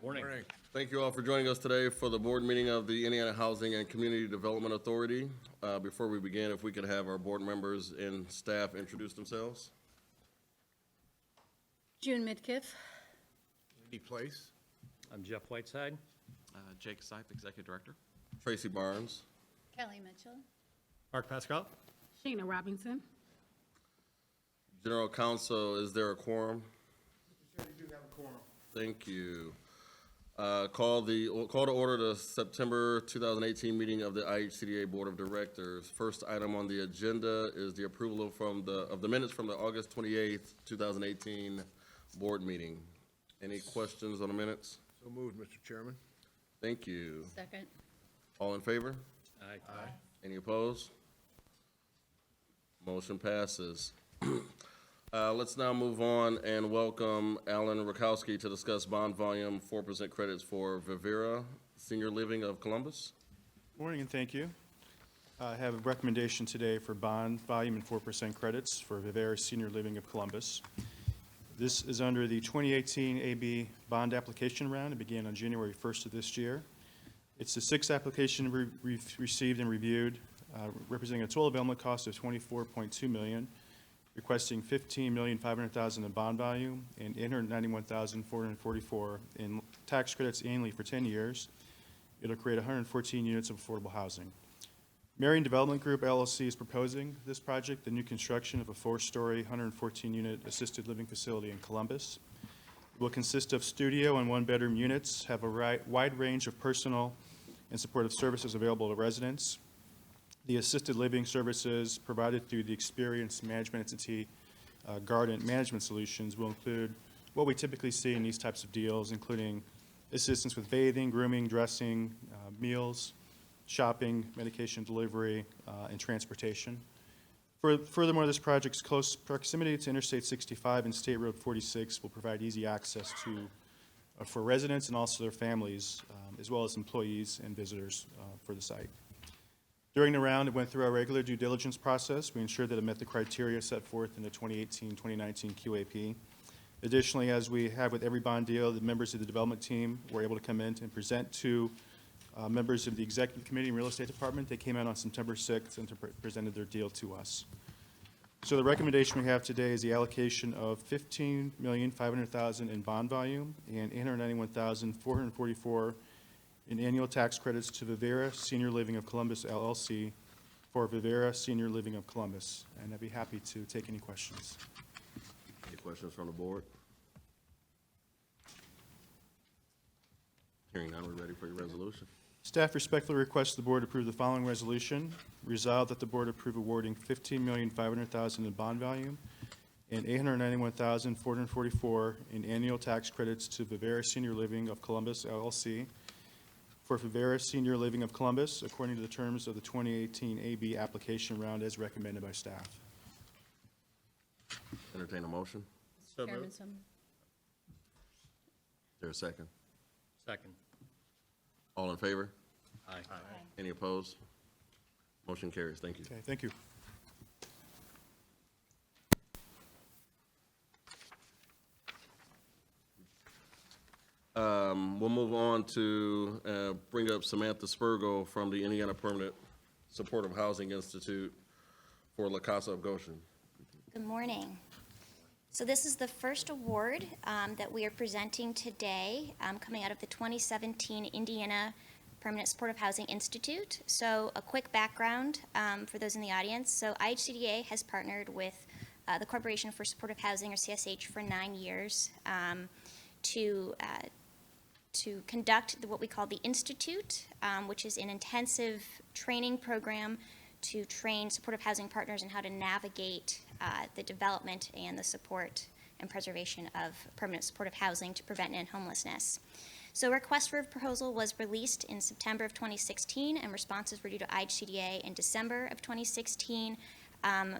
Morning. Thank you all for joining us today for the board meeting of the Indiana Housing and Community Development Authority. Before we begin, if we could have our board members and staff introduce themselves. June Midkiff. Andy Place. I'm Jeff Whiteside. Jake Sipe, Executive Director. Tracy Barnes. Kelly Mitchell. Mark Pascal. Sheena Robinson. General Counsel, is there a quorum? You do have a quorum. Thank you. Call to order the September 2018 meeting of the IHCDA Board of Directors. First item on the agenda is the approval of the minutes from the August 28th, 2018 board meeting. Any questions on the minutes? So moved, Mr. Chairman. Thank you. Second. All in favor? Aye. Any opposed? Motion passes. Let's now move on and welcome Alan Rakowski to discuss bond volume 4% credits for Vivera Senior Living of Columbus. Morning and thank you. I have a recommendation today for bond volume and 4% credits for Vivera Senior Living of Columbus. This is under the 2018 AB bond application round. It began on January 1st of this year. It's the sixth application we've received and reviewed, representing a total development cost of $24.2 million, requesting $15,500,000 in bond volume and $891,444 in tax credits annually for 10 years. It'll create 114 units of affordable housing. Marion Development Group LLC is proposing this project, the new construction of a 4-story, 114-unit assisted living facility in Columbus. It will consist of studio and one-bedroom units, have a wide range of personal and supportive services available to residents. The assisted living services provided through the experienced management entity, Guardant Management Solutions, will include what we typically see in these types of deals, including assistance with bathing, grooming, dressing, meals, shopping, medication delivery, and transportation. Furthermore, this project's close proximity to Interstate 65 and State Road 46 will provide easy access for residents and also their families, as well as employees and visitors for the site. During the round, it went through our regular due diligence process. We ensured that it met the criteria set forth in the 2018-2019 QAP. Additionally, as we have with every bond deal, the members of the development team were able to come in and present to members of the executive committee and real estate department. They came out on September 6th and presented their deal to us. So the recommendation we have today is the allocation of $15,500,000 in bond volume and $891,444 in annual tax credits to Vivera Senior Living of Columbus LLC for Vivera Senior Living of Columbus. And I'd be happy to take any questions. Any questions from the board? Hearing none, we're ready for your resolution. Staff respectfully requests the board approve the following resolution. Resolved that the board approve awarding $15,500,000 in bond volume and $891,444 in annual tax credits to Vivera Senior Living of Columbus LLC for Vivera Senior Living of Columbus according to the terms of the 2018 AB application round as recommended by staff. Entertain a motion. So Chairman moved. Sumner. Is there a second? Second. All in favor? Aye. Any opposed? Motion carries. Thank you. Okay, thank you. We'll move on to bring up Samantha Spurgo from the Indiana Permanent Supportive Housing Institute for La Casa of Goshen. Good morning. So this is the first award that we are presenting today, coming out of the 2017 Indiana Permanent Supportive Housing Institute. So a quick background for those in the audience. So IHCDA has partnered with the Corporation for Supportive Housing, or CSH, for 9 years to conduct what we call the Institute, which is an intensive training program to train supportive housing partners in how to navigate the development and the support and preservation of permanent supportive housing to prevent and end homelessness. So a request for a proposal was released in September of 2016, and responses were due to IHCDA in December of 2016.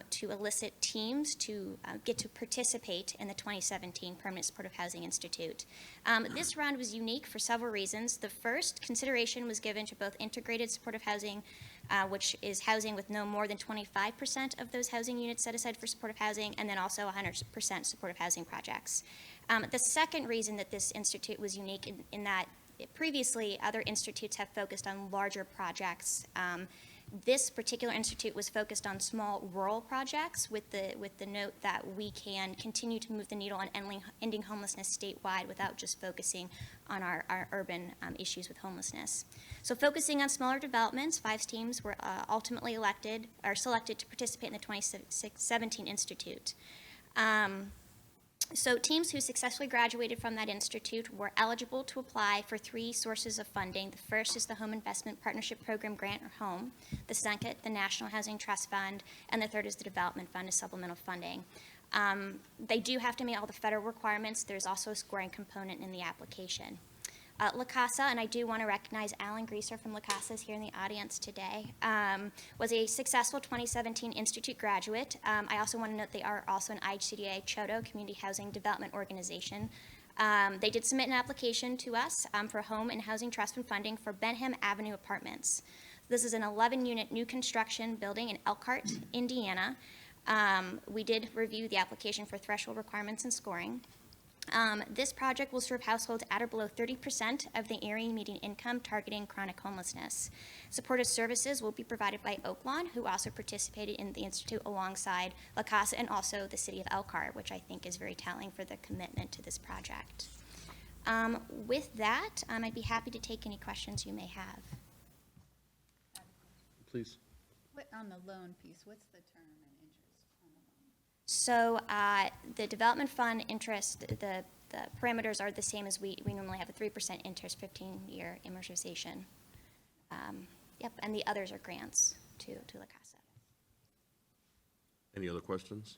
to elicit teams to get to participate in the 2017 Permanent Supportive Housing Institute. This round was unique for several reasons. The first consideration was given to both integrated supportive housing, which is housing with no more than 25% of those housing units set aside for supportive housing, and then also 100% supportive housing projects. The second reason that this institute was unique in that previously other institutes have focused on larger projects. This particular institute was focused on small rural projects with the note that we can continue to move the needle on ending homelessness statewide without just focusing on our urban issues with homelessness. So focusing on smaller developments, 5 teams were ultimately selected to participate in the 2017 Institute. So teams who successfully graduated from that institute were eligible to apply for 3 sources of funding. The first is the Home Investment Partnership Program Grant or HOME, the second, the National Housing Trust Fund, and the third is the Development Fund as supplemental funding. They do have to meet all the federal requirements. There's also a scoring component in the application. La Casa, and I do want to recognize Alan Greaser from La Casa is here in the audience today, was a successful 2017 Institute graduate. I also want to note they are also an IHCDA CHODO, Community Housing Development Organization. They did submit an application to us for Home and Housing Trust Fund funding for Benham Avenue Apartments. This is an 11-unit new construction building in Elkhart, Indiana. We did review the application for threshold requirements and scoring. This project will serve households at or below 30% of the area median income targeting chronic homelessness. Supportive services will be provided by Oaklawn, who also participated in the Institute alongside La Casa and also the city of Elkhart, which I think is very telling for the commitment to this project. With that, I'd be happy to take any questions you may have. Please. What, on the loan piece, what's the term and interest on the loan? So the development fund interest, the parameters are the same as we normally have, a 3% interest, 15-year amortization. Yep, and the others are grants to La Casa. Any other questions?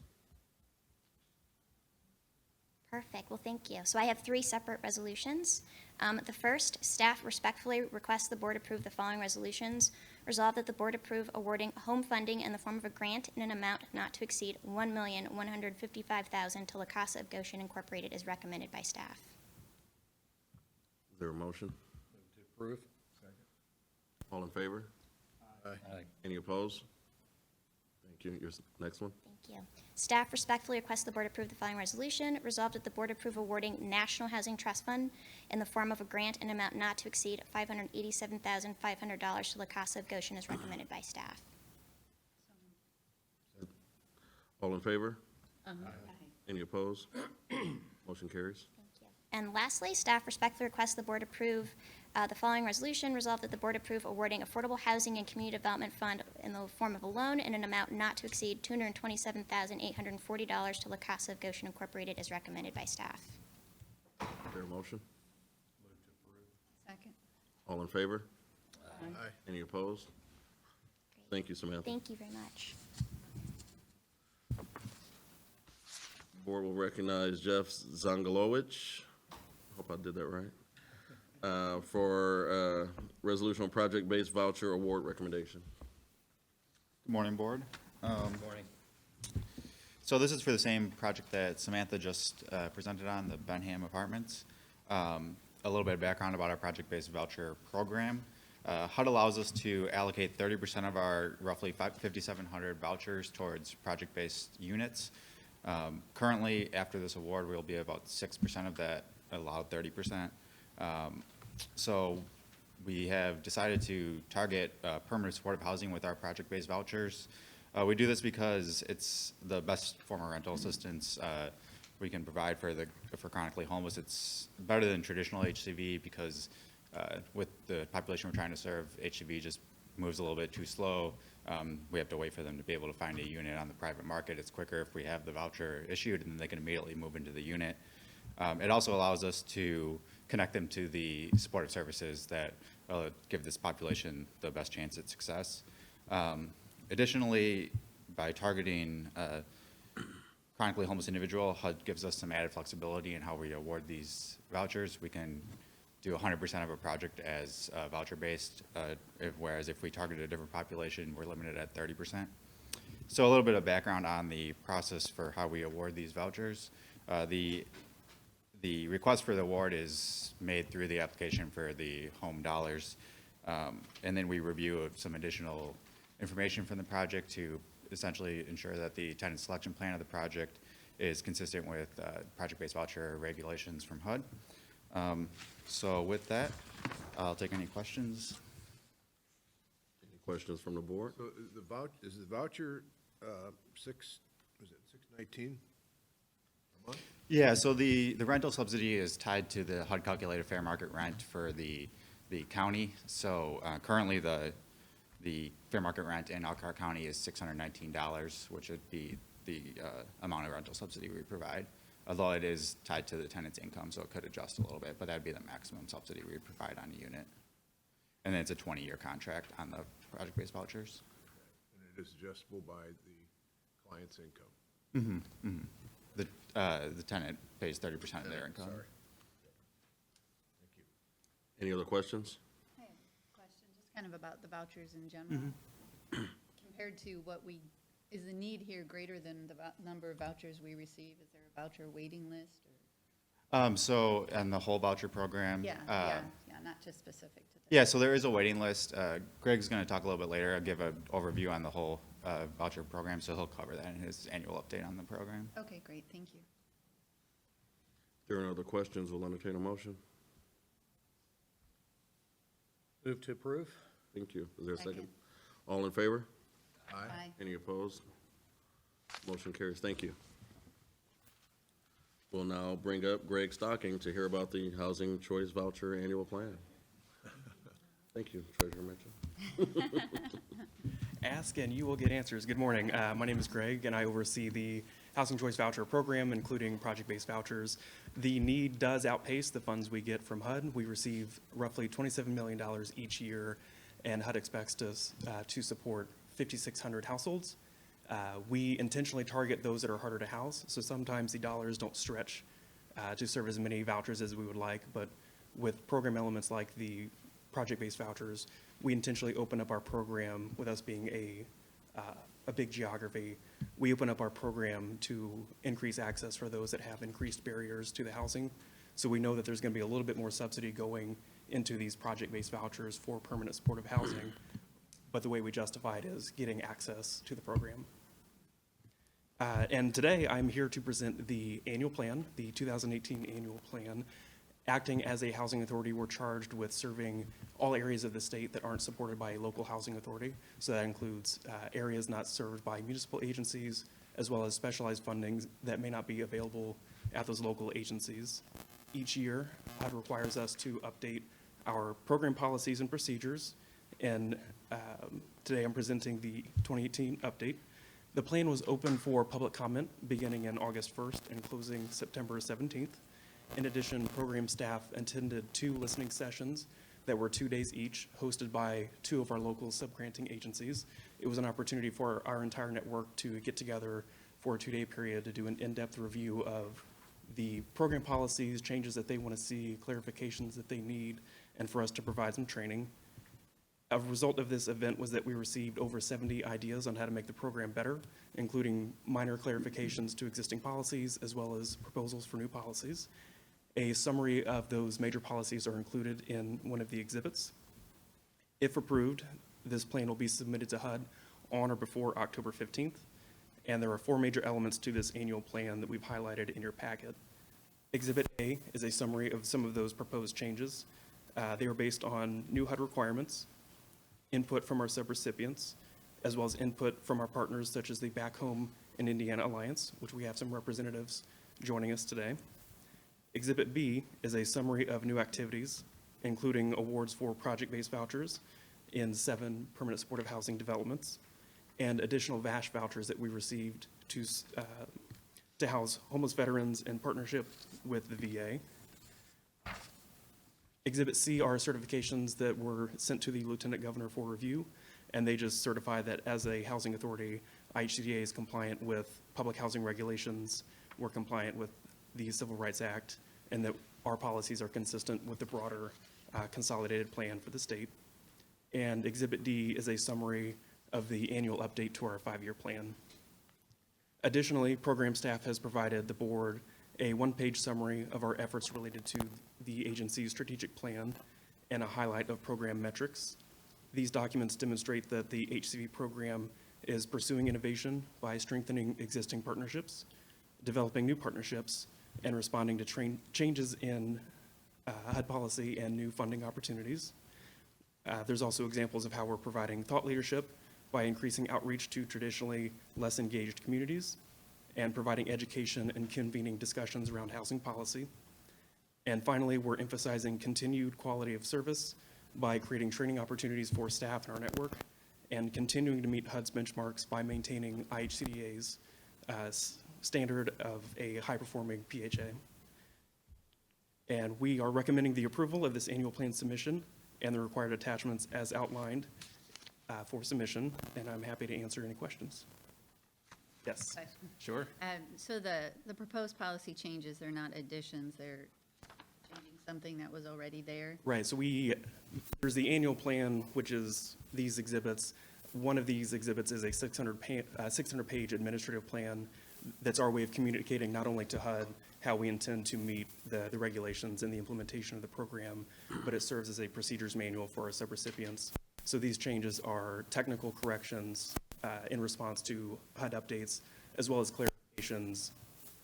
Perfect, well, thank you. So I have 3 separate resolutions. The first, staff respectfully requests the board approve the following resolutions. Resolved that the board approve awarding home funding in the form of a grant in an amount not to exceed $1,155,000 to La Casa of Goshen Incorporated as recommended by staff. Is there a motion? To approve. All in favor? Aye. Any opposed? Thank you. Your next one? Thank you. Staff respectfully requests the board approve the following resolution. Resolved that the board approve awarding National Housing Trust Fund in the form of a grant in an amount not to exceed $587,500 to La Casa of Goshen as recommended by staff. All in favor? Aye. Any opposed? Motion carries. Thank you. And lastly, staff respectfully requests the board approve the following resolution. Resolved that the board approve awarding Affordable Housing and Community Development Fund in the form of a loan in an amount not to exceed $227,840 to La Casa of Goshen Incorporated as recommended by staff. Is there a motion? Second. All in favor? Aye. Any opposed? Thank you, Samantha. Thank you very much. Board will recognize Jeff Zongalowicz, hope I did that right, for resolution on project-based voucher award recommendation. Good morning, Board. Good morning. So this is for the same project that Samantha just presented on, the Benham Apartments. A little bit of background about our project-based voucher program. HUD allows us to allocate 30% of our roughly 5,700 vouchers towards project-based units. Currently, after this award, we'll be about 6% of that allowed 30%. So we have decided to target permanent supportive housing with our project-based vouchers. We do this because it's the best form of rental assistance we can provide for chronically homeless. It's better than traditional HCV because with the population we're trying to serve, HCV just moves a little bit too slow. We have to wait for them to be able to find a unit on the private market. It's quicker if we have the voucher issued and then they can immediately move into the unit. It also allows us to connect them to the supportive services that give this population the best chance at success. Additionally, by targeting chronically homeless individual, HUD gives us some added flexibility in how we award these vouchers. We can do 100% of a project as voucher-based, whereas if we target a different population, we're limited at 30%. So a little bit of background on the process for how we award these vouchers. The request for the award is made through the application for the home dollars. And then we review some additional information from the project to essentially ensure that the tenant selection plan of the project is consistent with project-based voucher regulations from HUD. So with that, I'll take any questions. Any questions from the board? So is the voucher, was it 619 a month? Yeah, so the rental subsidy is tied to the HUD calculated fair market rent for the county. So currently, the fair market rent in Elkhart County is $619, which would be the amount of rental subsidy we provide. Although it is tied to the tenant's income, so it could adjust a little bit, but that'd be the maximum subsidy we provide on a unit. And then it's a 20-year contract on the project-based vouchers. And it is adjustable by the client's income. The tenant pays 30% of their income. Sorry. Any other questions? I have a question, just kind of about the vouchers in general. Compared to is the need here greater than the number of vouchers we receive? Is there a voucher waiting list? So on the whole voucher program. Yeah, not just specific to that. Yeah, so there is a waiting list. Greg's going to talk a little bit later. I'll give an overview on the whole voucher program, so he'll cover that in his annual update on the program. Okay, great, thank you. If there are no other questions, we'll entertain a motion. Move to approve? Thank you. Is there a second? Second. All in favor? Aye. Any opposed? Motion carries. Thank you. We'll now bring up Greg Stocking to hear about the Housing Choice Voucher Annual Plan. Thank you, Treasurer Mitchell. Ask and you will get answers. Good morning. My name is Greg, and I oversee the Housing Choice Voucher Program, including project-based vouchers. The need does outpace the funds we get from HUD. We receive roughly $27 million each year, and HUD expects us to support 5,600 households. We intentionally target those that are harder to house, so sometimes the dollars don't stretch to serve as many vouchers as we would like, but with program elements like the project-based vouchers, we intentionally open up our program with us being a big geography. We open up our program to increase access for those that have increased barriers to the housing. So we know that there's going to be a little bit more subsidy going into these project-based vouchers for permanent supportive housing. But the way we justify it is getting access to the program. And today I'm here to present the annual plan, the 2018 annual plan. Acting as a housing authority, we're charged with serving all areas of the state that aren't supported by a local housing authority. So that includes areas not served by municipal agencies, as well as specialized fundings that may not be available at those local agencies. Each year, HUD requires us to update our program policies and procedures. And today I'm presenting the 2018 update. The plan was open for public comment beginning in August 1st and closing September 17th. In addition, program staff attended 2 listening sessions that were 2 days each, hosted by 2 of our local subgranting agencies. It was an opportunity for our entire network to get together for a 2-day period to do an in-depth review of the program policies, changes that they want to see, clarifications that they need, and for us to provide some training. A result of this event was that we received over 70 ideas on how to make the program better, including minor clarifications to existing policies, as well as proposals for new policies. A summary of those major policies are included in one of the exhibits. If approved, this plan will be submitted to HUD on or before October 15th. And there are 4 major elements to this annual plan that we've highlighted in your packet. Exhibit A is a summary of some of those proposed changes. They are based on new HUD requirements, input from our subrecipients, as well as input from our partners such as the Back Home in Indiana Alliance, which we have some representatives joining us today. Exhibit B is a summary of new activities, including awards for project-based vouchers in 7 permanent supportive housing developments, and additional VASH vouchers that we received to house homeless veterans in partnership with the VA. Exhibit C are certifications that were sent to the Lieutenant Governor for review, and they just certify that as a housing authority, IHCDA is compliant with public housing regulations, we're compliant with the Civil Rights Act, and that our policies are consistent with the broader consolidated plan for the state. And Exhibit D is a summary of the annual update to our 5-year plan. Additionally, program staff has provided the board a one-page summary of our efforts related to the agency's strategic plan and a highlight of program metrics. These documents demonstrate that the HCV program is pursuing innovation by strengthening existing partnerships, developing new partnerships, and responding to changes in HUD policy and new funding opportunities. There's also examples of how we're providing thought leadership by increasing outreach to traditionally less engaged communities and providing education and convening discussions around housing policy. And finally, we're emphasizing continued quality of service by creating training opportunities for staff in our network and continuing to meet HUD's benchmarks by maintaining IHCDA's standard of a high-performing PHA. And we are recommending the approval of this annual plan submission and the required attachments as outlined for submission, and I'm happy to answer any questions. Yes, Question. sure. So the proposed policy changes, they're not additions, they're changing something that was already there? Right, so there's the annual plan, which is these exhibits. One of these exhibits is a 600-page administrative plan that's our way of communicating not only to HUD how we intend to meet the regulations and the implementation of the program, but it serves as a procedures manual for our subrecipients. So these changes are technical corrections in response to HUD updates, as well as clarifications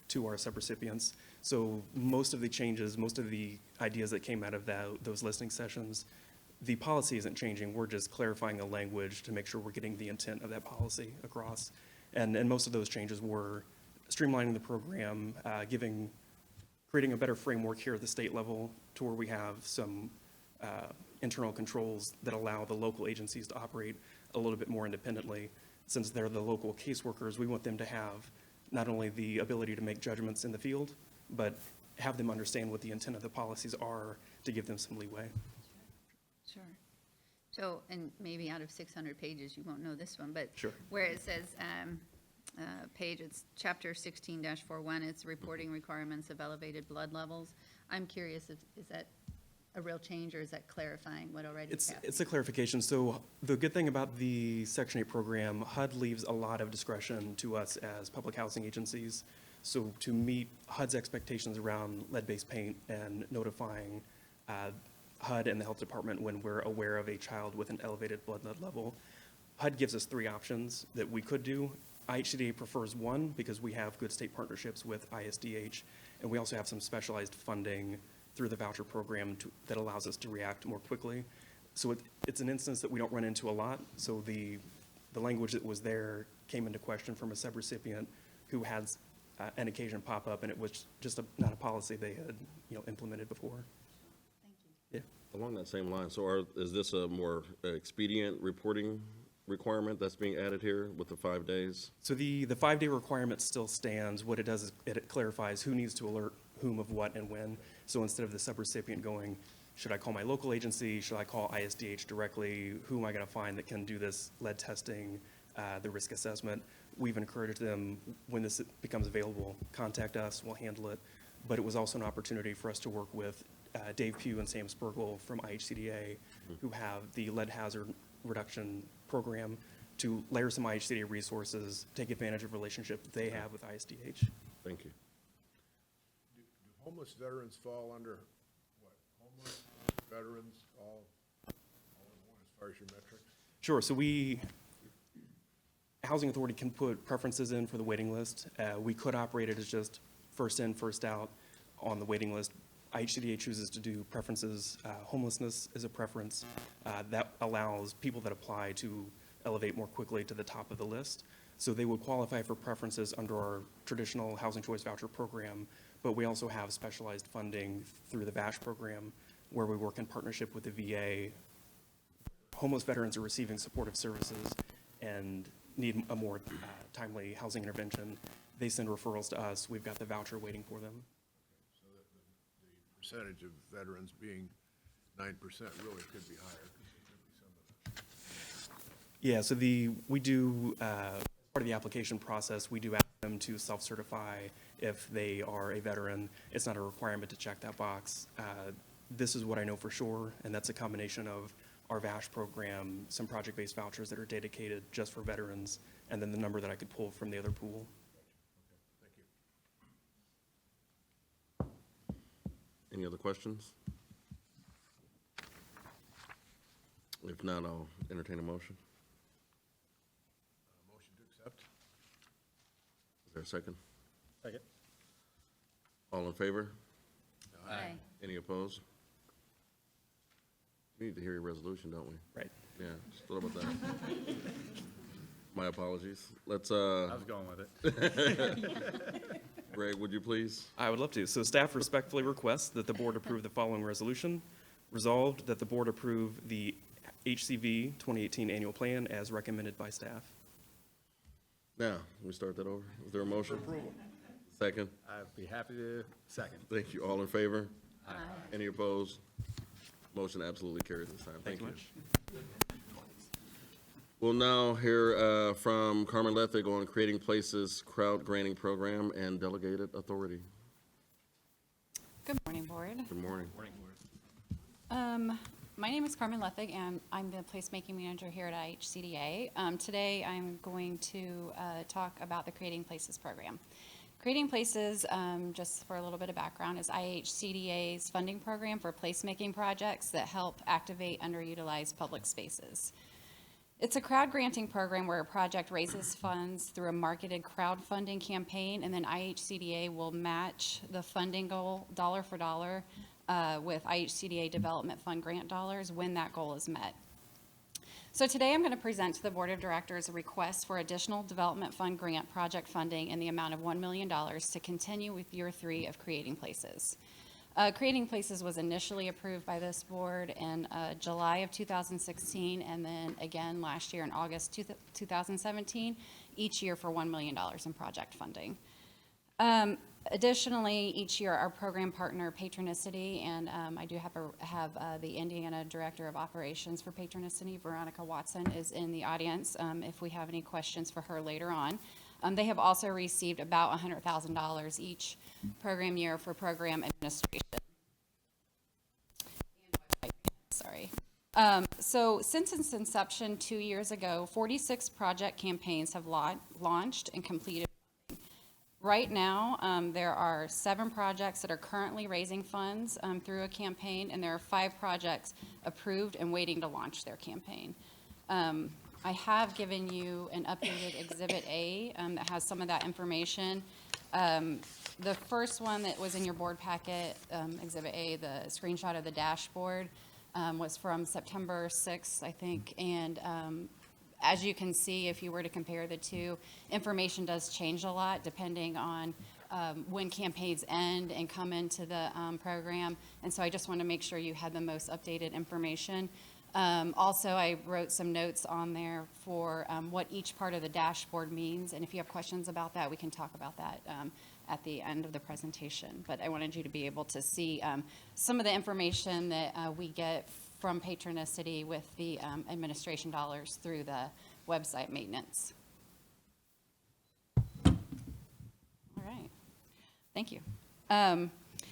to our subrecipients. So most of the changes, most of the ideas that came out of those listening sessions, the policy isn't changing. We're just clarifying the language to make sure we're getting the intent of that policy across. And most of those changes were streamlining the program, creating a better framework here at the state level to where we have some internal controls that allow the local agencies to operate a little bit more independently. Since they're the local caseworkers, we want them to have not only the ability to make judgments in the field, but have them understand what the intent of the policies are to give them some leeway. Sure. So, and maybe out of 600 pages, you won't know this one, but Sure. where it says, it's chapter 16-41, it's reporting requirements of elevated blood levels. I'm curious if, is that a real change, or is that clarifying what already is happening? It's a clarification. So the good thing about the Section 8 program, HUD leaves a lot of discretion to us as public housing agencies. So to meet HUD's expectations around lead-based paint and notifying HUD and the health department when we're aware of a child with an elevated blood lead level, HUD gives us 3 options that we could do. IHCDA prefers 1 because we have good state partnerships with ISDH, and we also have some specialized funding through the voucher program that allows us to react more quickly. So it's an instance that we don't run into a lot. So the language that was there came into question from a subrecipient who had an occasion pop up, and it was just not a policy they had implemented before. Thank you. Yeah. Along that same line, so is this a more expedient reporting requirement that's being added here with the 5 days? So the 5-day requirement still stands. What it does is it clarifies who needs to alert whom of what and when. So instead of the subrecipient going, should I call my local agency? Should I call ISDH directly? Who am I going to find that can do this lead testing, the risk assessment? We've encouraged them, when this becomes available, contact us, we'll handle it. But it was also an opportunity for us to work with Dave Pugh and Sam Spurgel from IHCDA, who have the lead hazard reduction program, to layer some IHCDA resources, take advantage of relationship that they have with ISDH. Thank you. Do homeless veterans fall under what? Homeless veterans, all in one as far as your metrics? Sure, so Housing Authority can put preferences in for the waiting list. We could operate it as just first in, first out on the waiting list. IHCDA chooses to do preferences. Homelessness is a preference that allows people that apply to elevate more quickly to the top of the list. So they would qualify for preferences under our traditional Housing Choice Voucher program, but we also have specialized funding through the VASH program, where we work in partnership with the VA. Homeless veterans are receiving supportive services and need a more timely housing intervention. They send referrals to us. We've got the voucher waiting for them. So that the percentage of veterans being 9% really could be higher, because there could be some of that. Yeah, so we do, as part of the application process, we do ask them to self-certify if they are a veteran. It's not a requirement to check that box. This is what I know for sure, and that's a combination of our VASH program, some project-based vouchers that are dedicated just for veterans, and then the number that I could pull from the other pool. Thank you. Any other questions? If not, I'll entertain a motion. Motion to accept? Is there a second? Second. All in favor? Aye. Any opposed? We need to hear your resolution, don't we? Right. Yeah, just thought about that. My apologies. Let's, I was going with it. Greg, would you please? I would love to. So staff respectfully requests that the board approve the following resolution. Resolved that the board approve the HCV 2018 annual plan as recommended by staff. Now, can we start that over? Is there a motion? Approval. Second? I'd be happy to second. Thank you. All in favor? Aye. Any opposed? Motion absolutely carries this time. Thank you. Much. We'll now hear from Carmen Lethig on Creating Places Crowd Granting Program and Delegated Authority. Good morning, Board. Good morning. My name is Carmen Lethig, and I'm the placemaking manager here at IHCDA. Today, I'm going to talk about the Creating Places program. Creating Places, just for a little bit of background, is IHCDA's funding program for placemaking projects that help activate underutilized public spaces. It's a crowd granting program where a project raises funds through a marketed crowdfunding campaign, and then IHCDA will match the funding goal dollar for dollar with IHCDA Development Fund grant dollars when that goal is met. So today I'm going to present to the Board of Directors a request for additional Development Fund grant project funding in the amount of $1 million to continue with year 3 of Creating Places. Creating Places was initially approved by this board in July of 2016, and then again last year in August 2017, each year for $1 million in project funding. Additionally, each year our program partner Patronicity, and I do have the Indiana Director of Operations for Patronicity, Veronica Watson, is in the audience if we have any questions for her later on. They have also received about $100,000 each program year for program administration. Sorry. So since its inception 2 years ago, 46 project campaigns have launched and completed. Right now, there are 7 projects that are currently raising funds through a campaign, and there are 5 projects approved and waiting to launch their campaign. I have given you an updated Exhibit A that has some of that information. The first one that was in your board packet, Exhibit A, the screenshot of the dashboard, was from September 6th, I think, and as you can see, if you were to compare the two, information does change a lot depending on when campaigns end and come into the program. And so I just want to make sure you had the most updated information. Also, I wrote some notes on there for what each part of the dashboard means. And if you have questions about that, we can talk about that at the end of the presentation. But I wanted you to be able to see some of the information that we get from Patronicity with the administration dollars through the website maintenance. All right, thank you.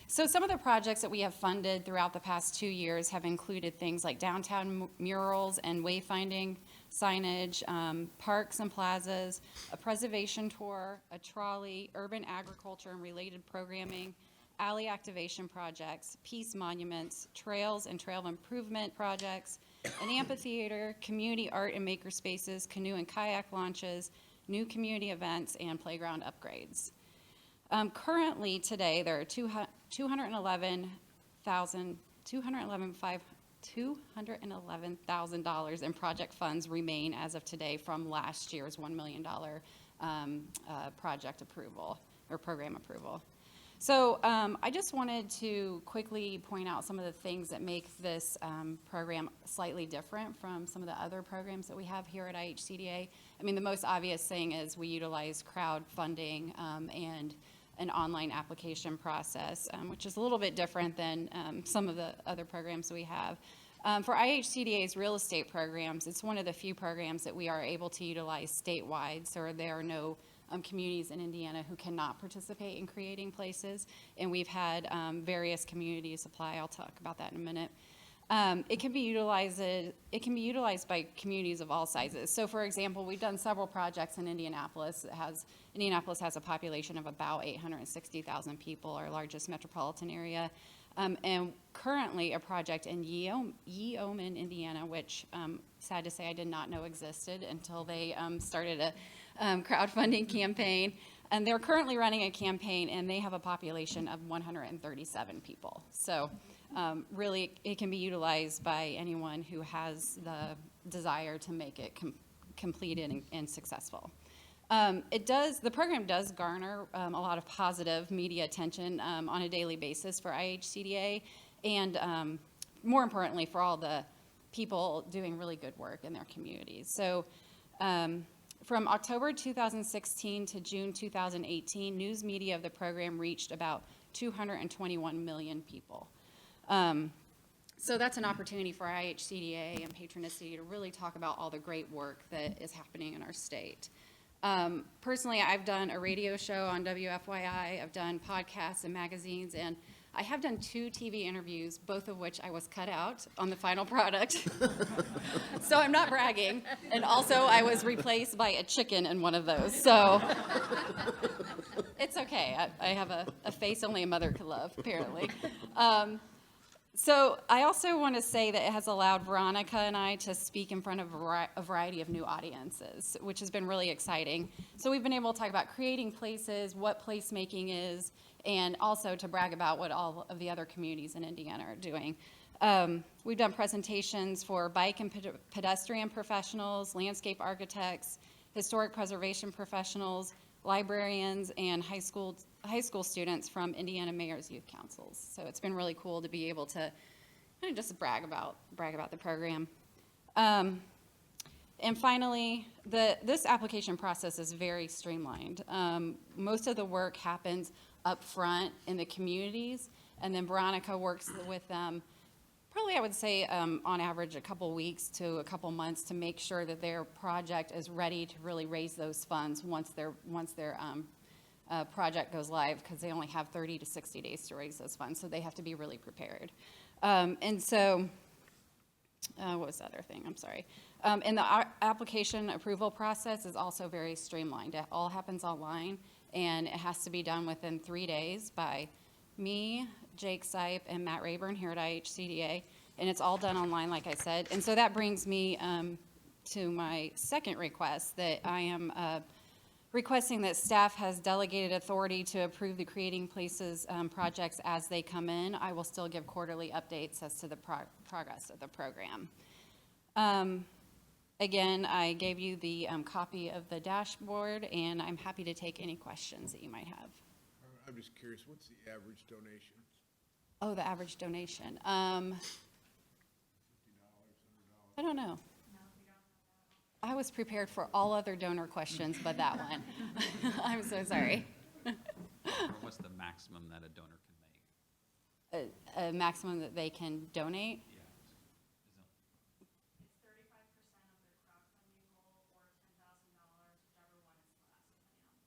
So some of the projects that we have funded throughout the past 2 years have included things like downtown murals and wayfinding signage, parks and plazas, a preservation tour, a trolley, urban agriculture and related programming, alley activation projects, peace monuments, trails and trail improvement projects, an amphitheater, community art and maker spaces, canoe and kayak launches, new community events, and playground upgrades. Currently, today, there are $211,000 in project funds remain as of today from last year's $1 million project approval or program approval. So I just wanted to quickly point out some of the things that make this program slightly different from some of the other programs that we have here at IHCDA. I mean, the most obvious thing is we utilize crowdfunding and an online application process, which is a little bit different than some of the other programs we have. For IHCDA's real estate programs, it's one of the few programs that we are able to utilize statewide, so there are no communities in Indiana who cannot participate in Creating Places, and we've had various communities apply. I'll talk about that in a minute. It can be utilized by communities of all sizes. So for example, we've done several projects in Indianapolis. Indianapolis has a population of about 860,000 people, our largest metropolitan area. And currently a project in Yeoman, Indiana, which, sad to say, I did not know existed until they started a crowdfunding campaign. And they're currently running a campaign, and they have a population of 137 people. So really, it can be utilized by anyone who has the desire to make it completed and successful. The program does garner a lot of positive media attention on a daily basis for IHCDA, and more importantly, for all the people doing really good work in their communities. So from October 2016 to June 2018, news media of the program reached about 221 million people. So that's an opportunity for IHCDA and Patronicity to really talk about all the great work that is happening in our state. Personally, I've done a radio show on WFYI, I've done podcasts and magazines, and I have done 2 TV interviews, both of which I was cut out on the final product. So I'm not bragging. And also, I was replaced by a chicken in one of those. So it's okay. I have a face only a mother could love, apparently. So I also want to say that it has allowed Veronica and I to speak in front of a variety of new audiences, which has been really exciting. So we've been able to talk about creating places, what placemaking is, and also to brag about what all of the other communities in Indiana are doing. We've done presentations for bike and pedestrian professionals, landscape architects, historic preservation professionals, librarians, and high school students from Indiana Mayor's Youth Councils. So it's been really cool to be able to kind of just brag about the program. And finally, this application process is very streamlined. Most of the work happens up front in the communities, and then Veronica works with them probably, I would say, on average, a couple weeks to a couple months to make sure that their project is ready to really raise those funds once their project goes live, because they only have 30 to 60 days to raise those funds, so they have to be really prepared. And so, what was the other thing? I'm sorry. And the application approval process is also very streamlined. It all happens online, and it has to be done within 3 days by me, Jake Sipe, and Matt Rayburn here at IHCDA, and it's all done online, like I said. And so that brings me to my second request, that I am requesting that staff has delegated authority to approve the Creating Places projects as they come in. I will still give quarterly updates as to the progress of the program. Again, I gave you the copy of the dashboard, and I'm happy to take any questions that you might have. I'm just curious, what's the average donation? Oh, the average donation. I don't know. I was prepared for all other donor questions but that one. I'm so sorry. Or what's the maximum that a donor can make? A maximum that they can donate? Yeah. It's 35% of their crowdfunding goal or $10,000, whichever one is less, depending on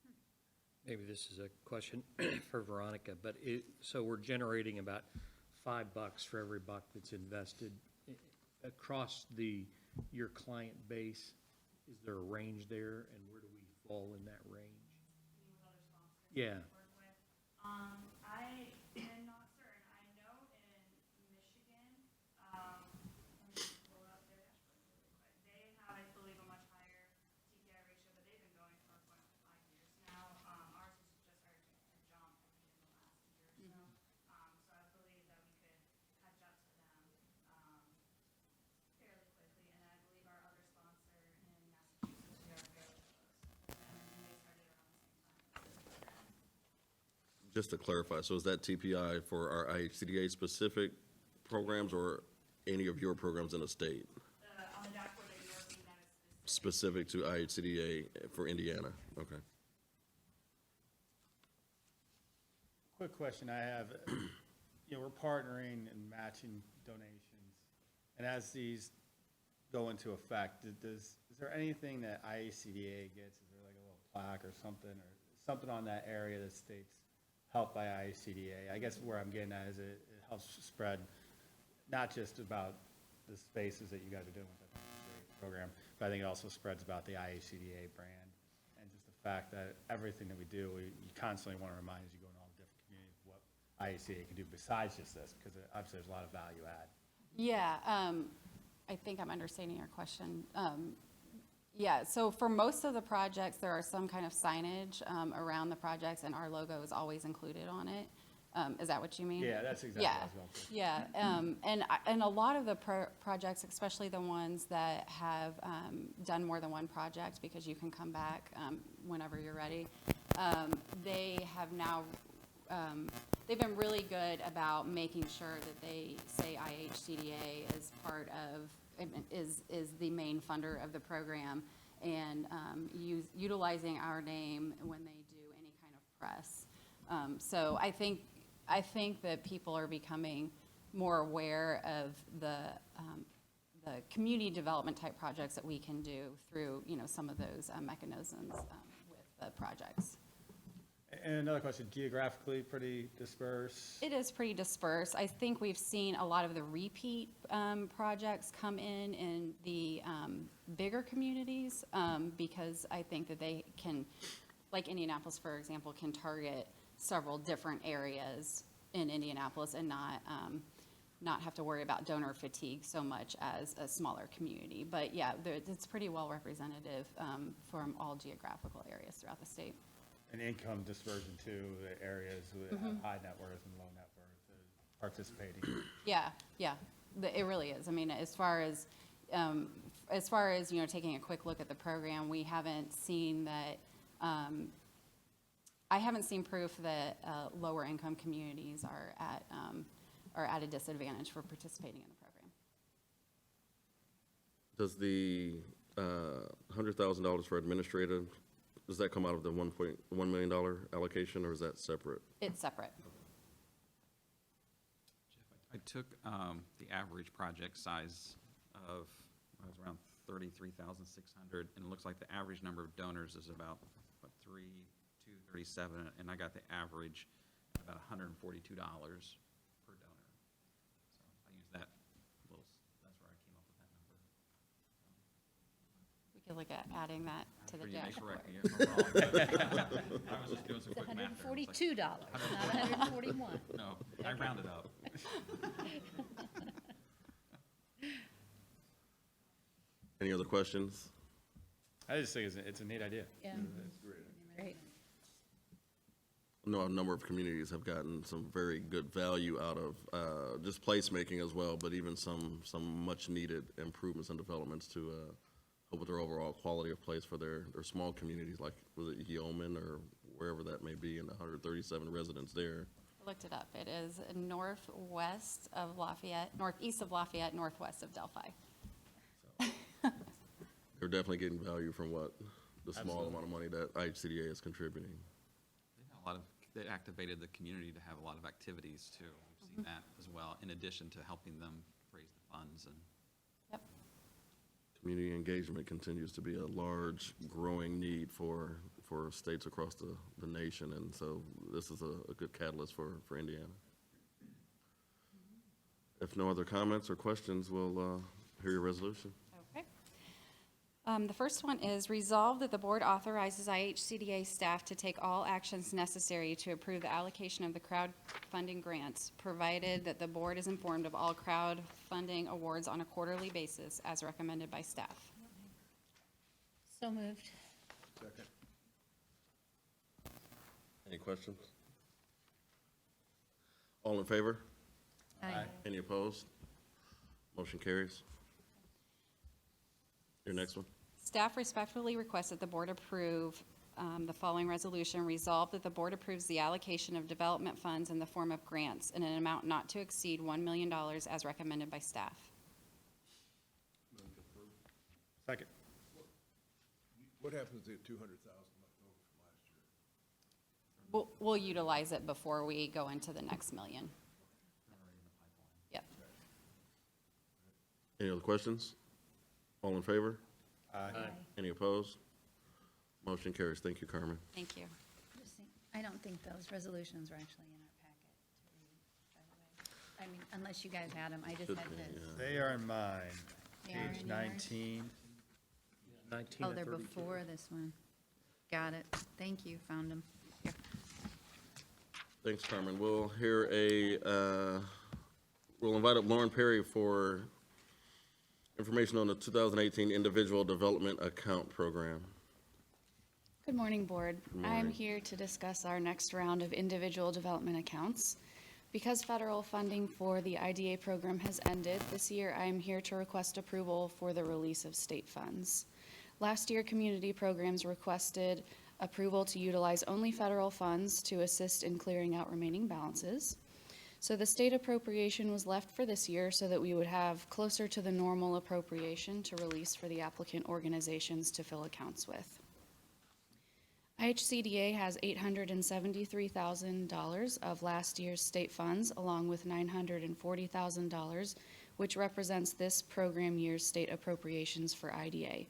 the goal. Maybe this is a question for Veronica, but so we're generating about $5 for every buck that's invested across your client base. Is there a range there, and where do we fall in that range? With other sponsors Yeah. we work with. I am not certain. I know in Michigan, let me just pull up their dashboard really quick. They have, I believe, a much higher TPI ratio, but they've been going for 5 years now. Ours has just started to jump, I think, in the last year or so. So I believe that we could catch up to them fairly quickly. And I believe our other sponsor in Massachusetts, we are fairly close. And they started around the same time. Just to clarify, so is that TPI for our IHCDA specific programs or any of your programs in the state? On the dashboard that you're seeing, that is Specific to IHCDA for Indiana, okay. Quick question I have, we're partnering and matching donations, and as these go into effect, is there anything that IHCDA gets? Is there like a little plaque or something on that area that states helped by IHCDA. I guess where I'm getting at is it helps spread, not just about the spaces that you guys are doing with the program, but I think it also spreads about the IHCDA brand, and just the fact that everything that we do, you constantly want to remind as you go in all the different communities what IHCDA can do besides just this, because obviously there's a lot of value add. Yeah, I think I'm understanding your question. Yeah, so for most of the projects, there are some kind of signage around the projects, and our logo is always included on it. Is that what you mean? Yeah, that's exactly what I was going for. Yeah, and a lot of the projects, especially the ones that have done more than one project, because you can come back whenever you're ready, they have now, they've been really good about making sure that they say IHCDA is part of, is the main funder of the program, and utilizing our name when they do any kind of press. So I think that people are becoming more aware of the community development type projects that we can do through, some of those mechanisms with the projects. And another question, geographically pretty dispersed? It is pretty dispersed. I think we've seen a lot of the repeat projects come in the bigger communities, because I think that they can, like Indianapolis, for example, can target several different areas in Indianapolis and not have to worry about donor fatigue so much as a smaller community. But yeah, it's pretty well representative from all geographical areas throughout the state. And income dispersion too, the areas with high net worth and low net worth participating. Yeah, it really is. I mean, as far as taking a quick look at the program, we haven't seen that. I haven't seen proof that lower income communities are at a disadvantage for participating in the program. Does the $100,000 for administrative, does that come out of the $1 million allocation, or is that separate? It's separate. I took the average project size of, it was around 33,600, and it looks like the average number of donors is about, 237, and I got the average at about $142 per donor. So I used that little, that's where I came up with that number. We could look at adding that to the You may dashboard. correct me if I'm wrong. I was just doing some It's quick math there. It's $142, not $141. No, I rounded up. Any other questions? I just think it's a neat idea. Yeah. Right. I know a number of communities have gotten some very good value out of just placemaking as well, but even some much-needed improvements and developments to help with their overall quality of place for their small communities, like, was it Yeoman or wherever that may be, and the 137 residents there. I looked it up. It is northwest of Lafayette, northeast of Lafayette, northwest of Delphi. They're definitely getting value from the small amount of money that IHCDA is contributing. They activated the community to have a lot of activities too. We've seen that as well, in addition to helping them raise the funds and. Yep. Community engagement continues to be a large, growing need for states across the nation, and so this is a good catalyst for Indiana. If no other comments or questions, we'll hear your resolution. Okay. The first one is resolve that the board authorizes IHCDA staff to take all actions necessary to approve the allocation of the crowdfunding grants, provided that the board is informed of all crowdfunding awards on a quarterly basis as recommended by staff. So moved. Second. Any questions? All in favor? Aye. Any opposed? Motion carries. Your next one. Staff respectfully requests that the board approve the following resolution. Resolve that the board approves the allocation of development funds in the form of grants in an amount not to exceed $1 million as recommended by staff. Second. What happens to the 200,000 left over from last year? We'll utilize it before we go into the next million. Yep. Any other questions? All in favor? Aye. Any opposed? Motion carries. Thank you, Carmen. Thank you. I don't think those resolutions were actually in our packet to read, by the way. I mean, unless you guys had them, I just Should had be, this. yeah. They are in mine. They are Page in yours? 19. 19 Oh, and they're 32. before this one. Got it. Thank you, found them. Here. Thanks, Carmen. We'll we'll invite up Lauren Perry for information on the 2018 Individual Development Account Program. Good morning, Board. Good I'm morning. here to discuss our next round of individual development accounts. Because federal funding for the IDA program has ended, this year I'm here to request approval for the release of state funds. Last year, community programs requested approval to utilize only federal funds to assist in clearing out remaining balances. So the state appropriation was left for this year so that we would have closer to the normal appropriation to release for the applicant organizations to fill accounts with. IHCDA has $873,000 of last year's state funds, along with $940,000, which represents this program year's state appropriations for IDA.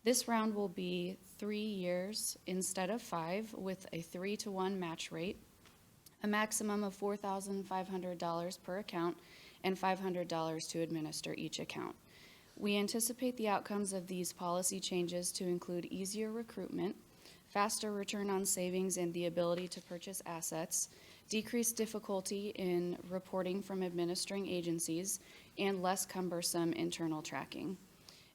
This round will be 3 years instead of 5, with a 3-to-1 match rate, a maximum of $4,500 per account, and $500 to administer each account. We anticipate the outcomes of these policy changes to include easier recruitment, faster return on savings and the ability to purchase assets, decreased difficulty in reporting from administering agencies, and less cumbersome internal tracking.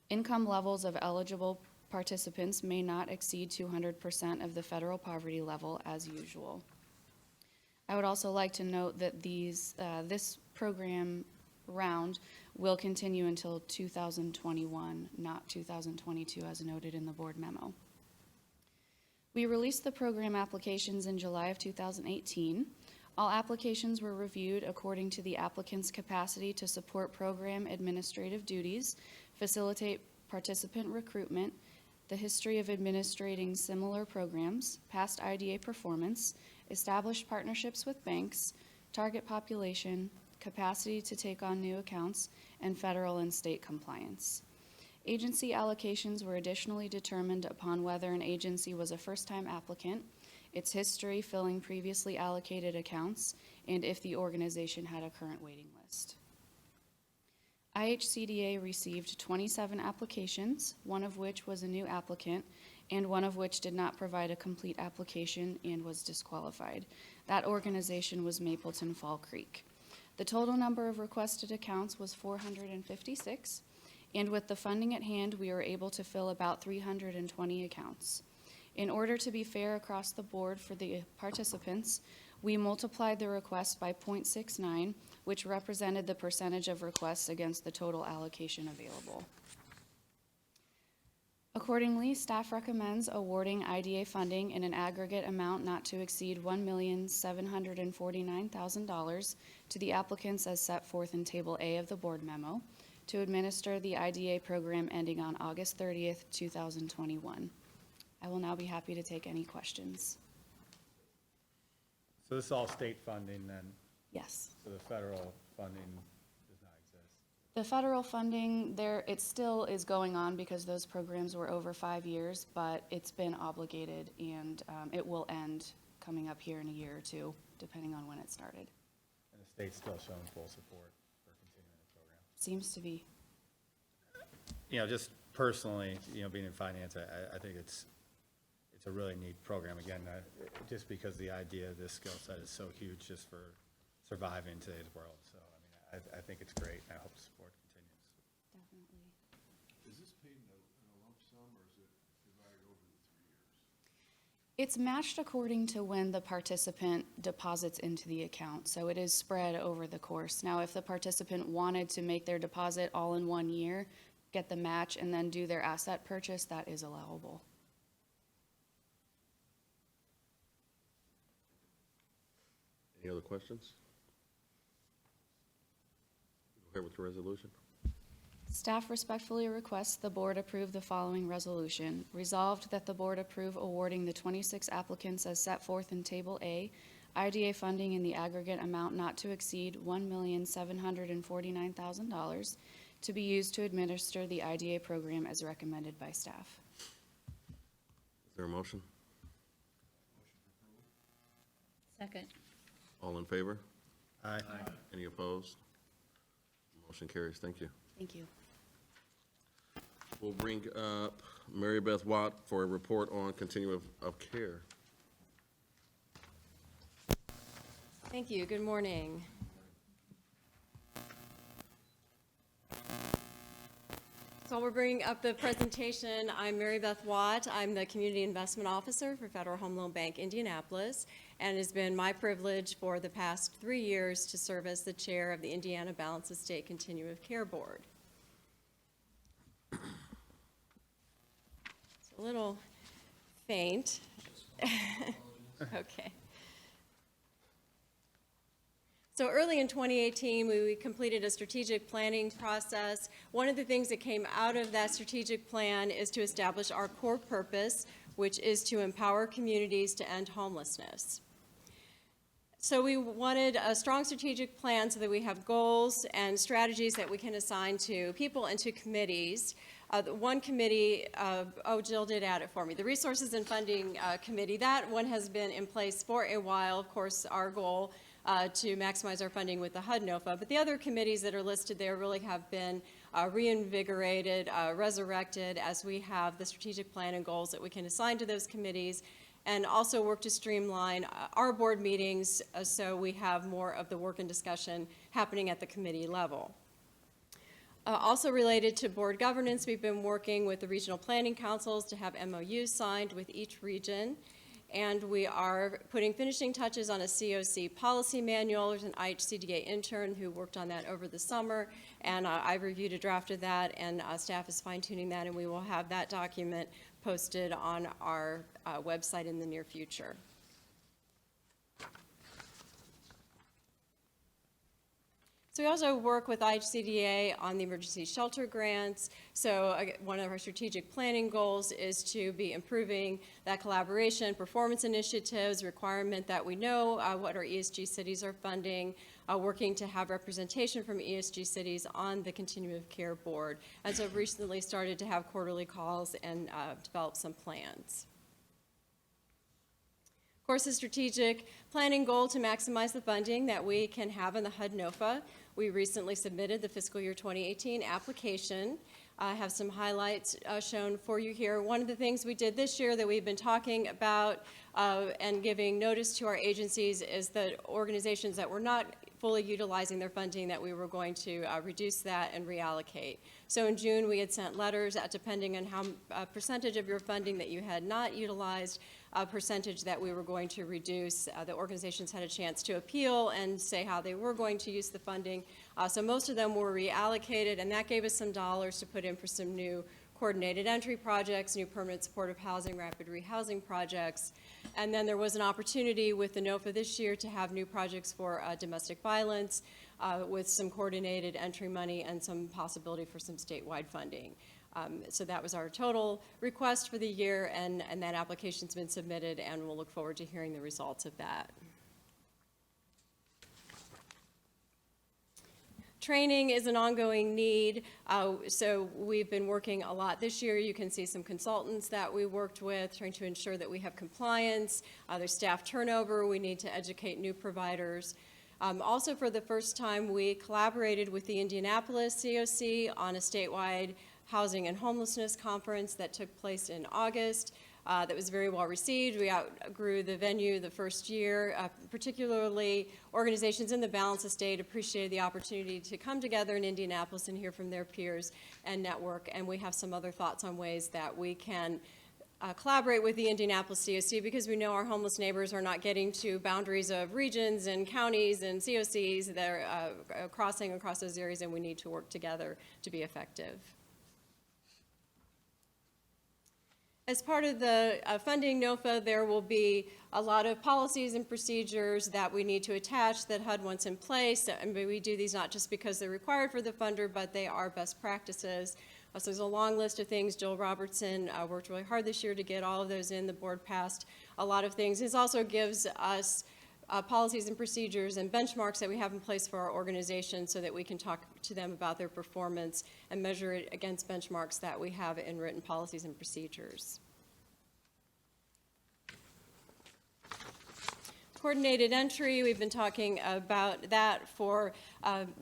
Income levels of eligible participants may not exceed 200% of the federal poverty level as usual. I would also like to note that this program round will continue until 2021, not 2022, as noted in the board memo. We released the program applications in July of 2018. All applications were reviewed according to the applicant's capacity to support program administrative duties, facilitate participant recruitment, the history of administrating similar programs, past IDA performance, established partnerships with banks, target population, capacity to take on new accounts, and federal and state compliance. Agency allocations were additionally determined upon whether an agency was a first-time applicant, its history filling previously allocated accounts, and if the organization had a current waiting list. IHCDA received 27 applications, one of which was a new applicant, and one of which did not provide a complete application and was disqualified. That organization was Mapleton Fall Creek. The total number of requested accounts was 456, and with the funding at hand, we were able to fill about 320 accounts. In order to be fair across the board for the participants, we multiplied the request by 0.69, which represented the percentage of requests against the total allocation available. Accordingly, staff recommends awarding IDA funding in an aggregate amount not to exceed $1,749,000 to the applicants as set forth in Table A of the board memo to administer the IDA program ending on August 30th, 2021. I will now be happy to take any questions. So this is all state funding then, Yes. so the federal funding does not exist? The federal funding, it still is going on because those programs were over 5 years, but it's been obligated and it will end coming up here in a year or two, depending on when it started. And the state's still showing full support for continuing the program? Seems to be. Just personally, being in finance, I think it's a really neat program. Again, just because the idea of this skill set is so huge just for surviving in today's world. So, I think it's great, and I hope the support continues. Definitely. Is this paid in a lump sum, or is it divided over the 3 years? It's matched according to when the participant deposits into the account, so it is spread over the course. Now, if the participant wanted to make their deposit all in 1 year, get the match, and then do their asset purchase, that is allowable. Any other questions? Go ahead with the resolution. Staff respectfully requests the board approve the following resolution. Resolved that the board approve awarding the 26 applicants as set forth in Table A, IDA funding in the aggregate amount not to exceed $1,749,000 to be used to administer the IDA program as recommended by staff. Is there a motion? Second. All in favor? Aye. Any opposed? Motion carries. Thank you. Thank you. We'll bring up Mary Beth Watt for a report on continuum of care. Thank you. Good morning. So we're bringing up the presentation. I'm Mary Beth Watt. I'm the Community Investment Officer for Federal Home Loan Bank Indianapolis, and it has been my privilege for the past 3 years to serve as the chair of the Indiana Balanced Estate Continuum of Care Board. It's a little faint. Okay. So early in 2018, we completed a strategic planning process. One of the things that came out of that strategic plan is to establish our core purpose, which is to empower communities to end homelessness. So we wanted a strong strategic plan so that we have goals and strategies that we can assign to people and to committees. The one committee, Jill did add it for me, the Resources and Funding Committee, that one has been in place for a while. Of course, our goal to maximize our funding with the HUD-NOFA, but the other committees that are listed there really have been reinvigorated, resurrected as we have the strategic plan and goals that we can assign to those committees, and also work to streamline our board meetings so we have more of the work and discussion happening at the committee level. Also related to board governance, we've been working with the regional planning councils to have MOUs signed with each region. And we are putting finishing touches on a COC policy manual. There's an IHCDA intern who worked on that over the summer, and I reviewed a draft of that, and staff is fine-tuning that, and we will have that document posted on our website in the near future. So we also work with IHCDA on the emergency shelter grants. So one of our strategic planning goals is to be improving that collaboration, performance initiatives, requirement that we know what our ESG cities are funding, working to have representation from ESG cities on the Continuum of Care Board. And so recently started to have quarterly calls and develop some plans. Of course, the strategic planning goal to maximize the funding that we can have in the HUD-NOFA. We recently submitted the fiscal year 2018 application. I have some highlights shown for you here. One of the things we did this year that we've been talking about and giving notice to our agencies is that organizations that were not fully utilizing their funding, that we were going to reduce that and reallocate. So in June, we had sent letters depending on how percentage of your funding that you had not utilized, a percentage that we were going to reduce. The organizations had a chance to appeal and say how they were going to use the funding. So most of them were reallocated, and that gave us some dollars to put in for some new coordinated entry projects, new permanent supportive housing, rapid rehousing projects. And then there was an opportunity with the NOFA this year to have new projects for domestic violence with some coordinated entry money and some possibility for some statewide funding. So that was our total request for the year, and that application's been submitted, and we'll look forward to hearing the results of that. Training is an ongoing need, so we've been working a lot this year. You can see some consultants that we worked with, trying to ensure that we have compliance. There's staff turnover. We need to educate new providers. Also, for the first time, we collaborated with the Indianapolis COC on a statewide housing and homelessness conference that took place in August. That was very well received. We outgrew the venue the first year. Particularly, organizations in the Balanced Estate appreciated the opportunity to come together in Indianapolis and hear from their peers and network. And we have some other thoughts on ways that we can collaborate with the Indianapolis COC, because we know our homeless neighbors are not getting to boundaries of regions and counties and COCs. They're crossing across those areas, and we need to work together to be effective. As part of the funding NOFA, there will be a lot of policies and procedures that we need to attach that HUD wants in place. And we do these not just because they're required for the funder, but they are best practices. So there's a long list of things. Jill Robertson worked really hard this year to get all of those in. The board passed a lot of things. This also gives us policies and procedures and benchmarks that we have in place for our organization so that we can talk to them about their performance and measure it against benchmarks that we have in written policies and procedures. Coordinated entry, we've been talking about that for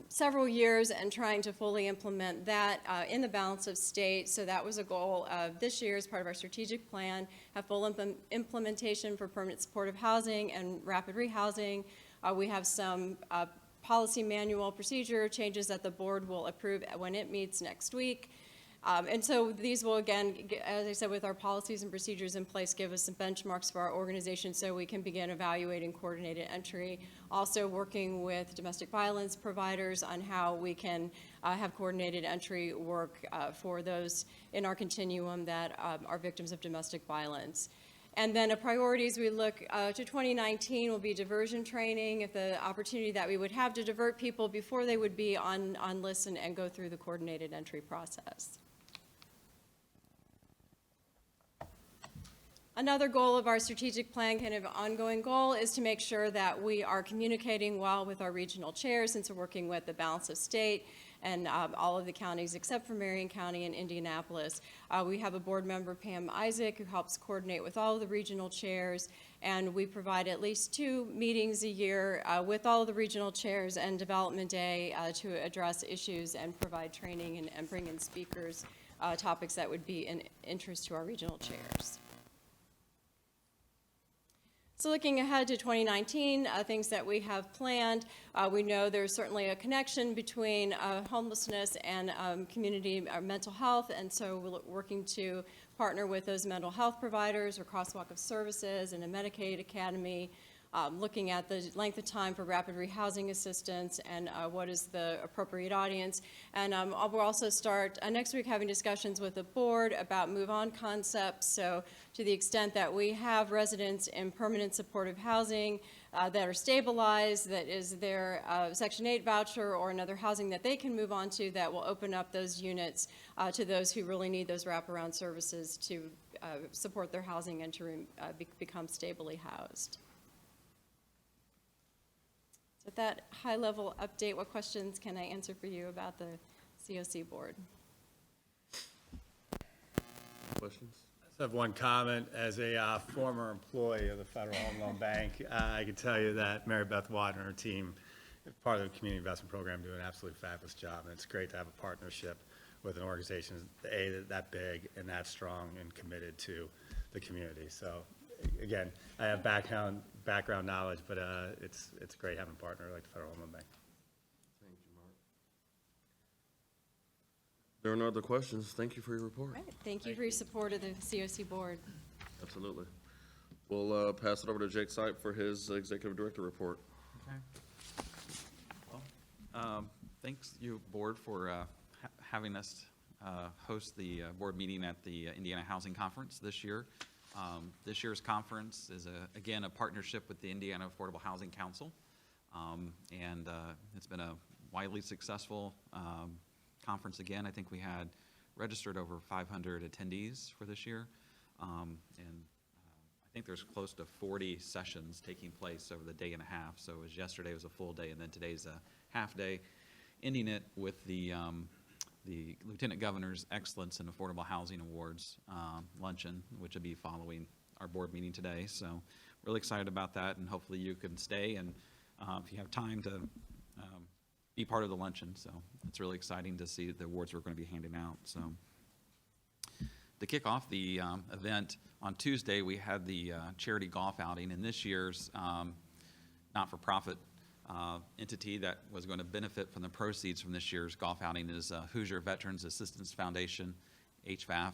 several years and trying to fully implement that in the balance of state. So that was a goal of this year as part of our strategic plan, have full implementation for permanent supportive housing and rapid rehousing. We have some policy manual procedure changes that the board will approve when it meets next week. And so these will, again, as I said, with our policies and procedures in place, give us some benchmarks for our organization so we can begin evaluating coordinated entry. Also working with domestic violence providers on how we can have coordinated entry work for those in our continuum that are victims of domestic violence. And then priorities we look to 2019 will be diversion training, if the opportunity that we would have to divert people before they would be on listen and go through the coordinated entry process. Another goal of our strategic plan, kind of ongoing goal, is to make sure that we are communicating well with our regional chairs, since we're working with the balance of state and all of the counties except for Marion County and Indianapolis. We have a board member, Pam Isaac, who helps coordinate with all of the regional chairs, and we provide at least 2 meetings a year with all of the regional chairs and Development Day to address issues and provide training and bring in speakers, topics that would be in interest to our regional chairs. So looking ahead to 2019, things that we have planned, we know there's certainly a connection between homelessness and community mental health, and so we're working to partner with those mental health providers or crosswalk of services and a Medicaid academy, looking at the length of time for rapid rehousing assistance and what is the appropriate audience. And we'll also start next week having discussions with the board about move-on concepts. So to the extent that we have residents in permanent supportive housing that are stabilized, that is their Section 8 voucher or another housing that they can move on to, that will open up those units to those who really need those wraparound services to support their housing and to become stably housed. With that high-level update, what questions can I answer for you about the COC board? Questions? I just have one comment. As a former employee of the Federal Home Loan Bank, I can tell you that Mary Beth Watt and her team, part of the community investment program, do an absolutely fabulous job, and it's great to have a partnership with an organization that big and that strong and committed to the community. So again, I have background knowledge, but it's great having a partner like the Federal Home Loan Bank. Thank you, Mark. There are no other questions. Thank you for your report. Right. Thank you for your support of the COC board. Absolutely. We'll pass it over to Jake Sipe for his executive director report. Okay. Well, thanks you, board, for having us host the board meeting at the Indiana Housing Conference this year. This year's conference is, again, a partnership with the Indiana Affordable Housing Council, and it's been a widely successful conference again. I think we had registered over 500 attendees for this year, and I think there's close to 40 sessions taking place over the day and a half. So yesterday was a full day, and then today's a half day, ending it with the Lieutenant Governor's Excellence in Affordable Housing Awards luncheon, which will be following our board meeting today. So really excited about that, and hopefully you can stay and if you have time to be part of the luncheon. So it's really exciting to see the awards we're going to be handing out. So to kick off the event on Tuesday, we had the charity golf outing, and this year's not-for-profit entity that was going to benefit from the proceeds from this year's golf outing is Hoosier Veterans Assistance Foundation, HVAF.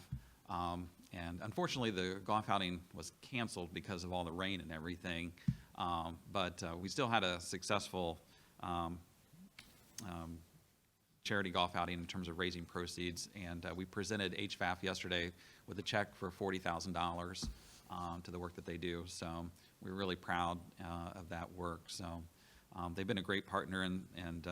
And unfortunately, the golf outing was canceled because of all the rain and everything. But we still had a successful charity golf outing in terms of raising proceeds. And we presented HVAF yesterday with a check for $40,000 to the work that they do. So we're really proud of that work. So they've been a great partner, and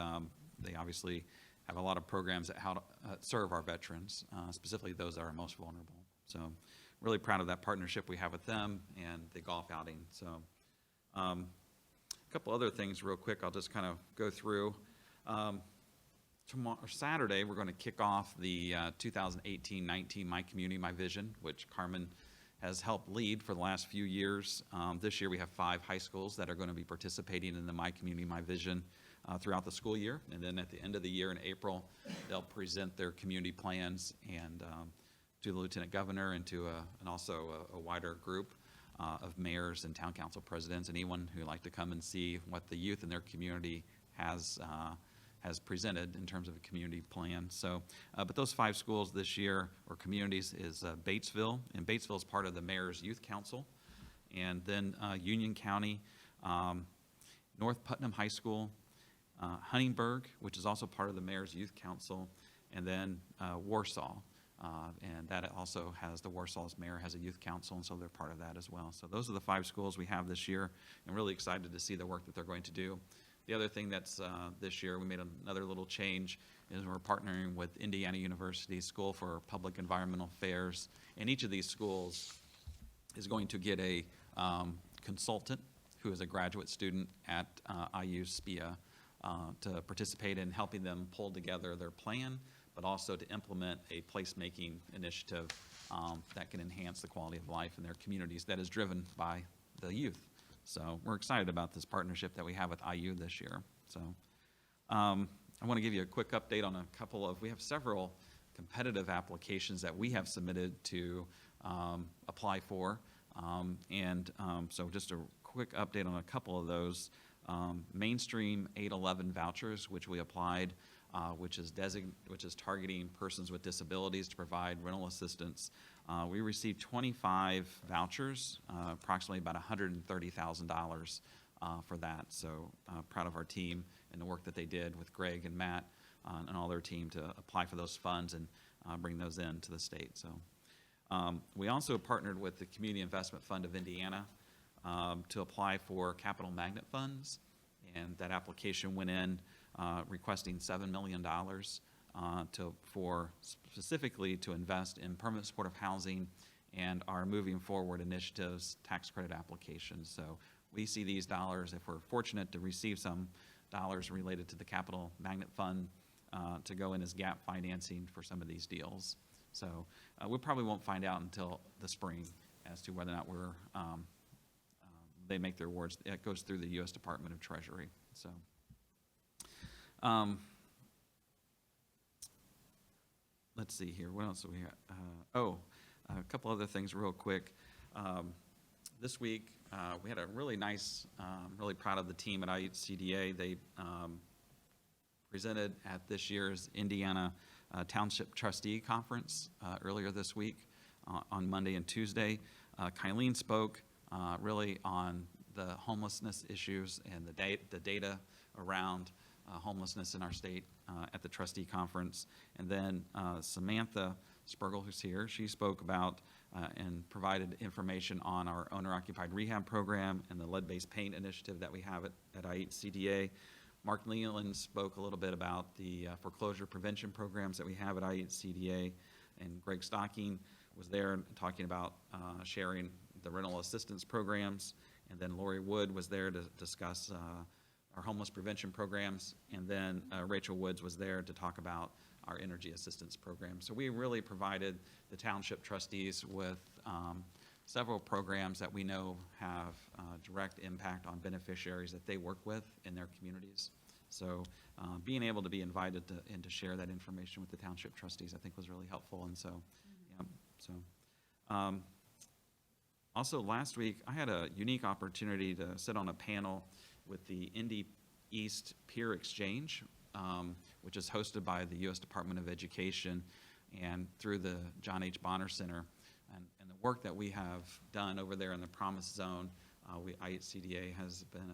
they obviously have a lot of programs that how to serve our veterans, specifically those that are most vulnerable. So really proud of that partnership we have with them and the golf outing. So a couple other things real quick I'll just kind of go through. Tomorrow, Saturday, we're going to kick off the 2018-19 My Community, My Vision, which Carmen has helped lead for the last few years. This year, we have 5 high schools that are going to be participating in the My Community, My Vision throughout the school year. And then at the end of the year in April, they'll present their community plans and to the Lieutenant Governor and to and also a wider group of mayors and town council presidents, anyone who'd like to come and see what the youth in their community has presented in terms of a community plan. So, but those 5 schools this year, or communities, is Batesville, and Batesville is part of the Mayor's Youth Council, and then Union County, North Putnam High School, Huntingburg, which is also part of the Mayor's Youth Council, and then Warsaw. And that also has, the Warsaw's mayor has a youth council, and so they're part of that as well. So those are the 5 schools we have this year, and really excited to see the work that they're going to do. The other thing that's this year, we made another little change, is we're partnering with Indiana University School for Public Environmental Affairs, and each of these schools is going to get a consultant who is a graduate student at IHCDA to participate in helping them pull together their plan, but also to implement a placemaking initiative that can enhance the quality of life in their communities that is driven by the youth. So we're excited about this partnership that we have with IU this year. So I want to give you a quick update on a couple of, we have several competitive applications that we have submitted to apply for. So just a quick update on a couple of those. Mainstream 811 vouchers, which we applied, which is targeting persons with disabilities to provide rental assistance. We received 25 vouchers, approximately about $130,000 for that. So proud of our team and the work that they did with Greg and Matt and all their team to apply for those funds and bring those in to the state. So we also partnered with the Community Investment Fund of Indiana to apply for capital magnet funds, and that application went in requesting $7 million specifically to invest in permanent supportive housing and our moving forward initiatives tax credit applications. So we see these dollars, if we're fortunate to receive some dollars related to the capital magnet fund, to go in as gap financing for some of these deals. So we probably won't find out until the spring as to whether or not they make their awards. It goes through the U.S. Department of Treasury. So. Let's see here. What else do we have? A couple other things real quick. This week, we had a really nice, really proud of the team at IHCDA. They presented at this year's Indiana Township Trustee Conference earlier this week on Monday and Tuesday. Kylene spoke really on the homelessness issues and the data around homelessness in our state at the trustee conference. And then Samantha Spergel, who's here, she spoke about and provided information on our owner-occupied rehab program and the lead-based paint initiative that we have at IHCDA. Mark Leland spoke a little bit about the foreclosure prevention programs that we have at IHCDA, and Greg Stocking was there talking about sharing the rental assistance programs, and then Lori Wood was there to discuss our homeless prevention programs, and then Rachel Woods was there to talk about our energy assistance program. So we really provided the township trustees with several programs that we know have direct impact on beneficiaries that they work with in their communities. So being able to be invited and to share that information with the township trustees, I think, was really helpful. And so, also last week, I had a unique opportunity to sit on a panel with the Indy East Peer Exchange, which is hosted by the U.S. Department of Education and through the John H. Bonner Center. And the work that we have done over there in the Promise Zone, IHCDA has been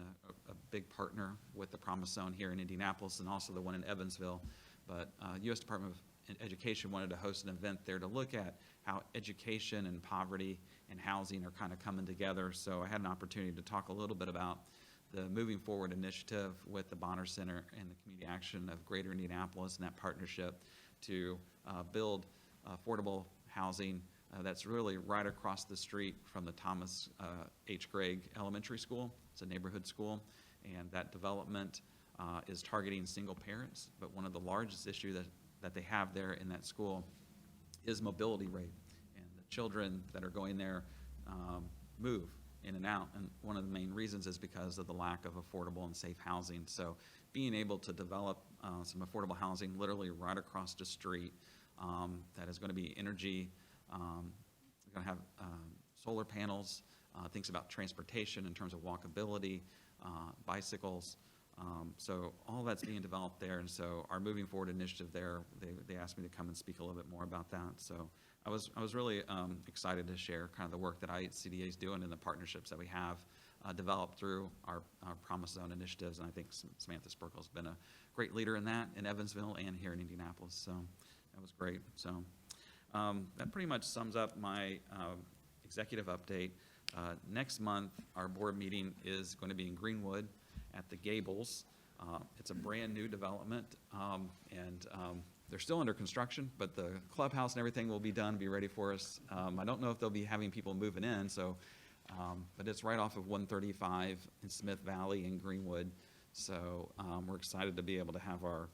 a big partner with the Promise Zone here in Indianapolis and also the one in Evansville. But U.S. Department of Education wanted to host an event there to look at how education and poverty and housing are kind of coming together. So I had an opportunity to talk a little bit about the Moving Forward initiative with the Bonner Center and the Community Action of Greater Indianapolis and that partnership to build affordable housing that's really right across the street from the Thomas H. Gregg Elementary School. It's a neighborhood school, and that development is targeting single parents, but one of the largest issues that they have there in that school is mobility rate. And the children that are going there move in and out. And one of the main reasons is because of the lack of affordable and safe housing. So being able to develop some affordable housing literally right across the street that is going to be energy, we're going to have solar panels, things about transportation in terms of walkability, bicycles. So all that's being developed there, and so our moving forward initiative there, they asked me to come and speak a little bit more about that. So I was really excited to share kind of the work that IHCDA is doing and the partnerships that we have developed through our Promise Zone initiatives, and I think Samantha Spurkle's been a great leader in that in Evansville and here in Indianapolis, so that was great. So that pretty much sums up my executive update. Next month, our board meeting is going to be in Greenwood at the Gables. It's a brand-new development, and they're still under construction, but the clubhouse and everything will be done, be ready for us. I don't know if they'll be having people moving in, so, but it's right off of 135 in Smith Valley in Greenwood. So we're excited to be able to have our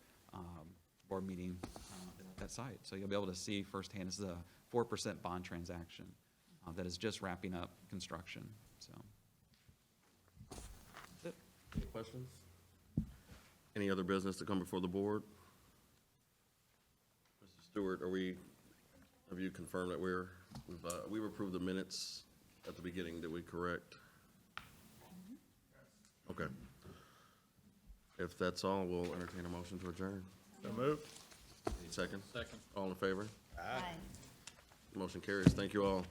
board meeting at that site. So you'll be able to see firsthand, this is a 4% bond transaction that is just wrapping up construction, so. Any questions? Any other business to come before the board? Mr. Stewart, have you confirmed that we've approved the minutes at the beginning, did we correct? Okay. If that's all, we'll entertain a motion to adjourn. So moved. Any second? Second. All in favor? Aye. Motion carries. Thank you all.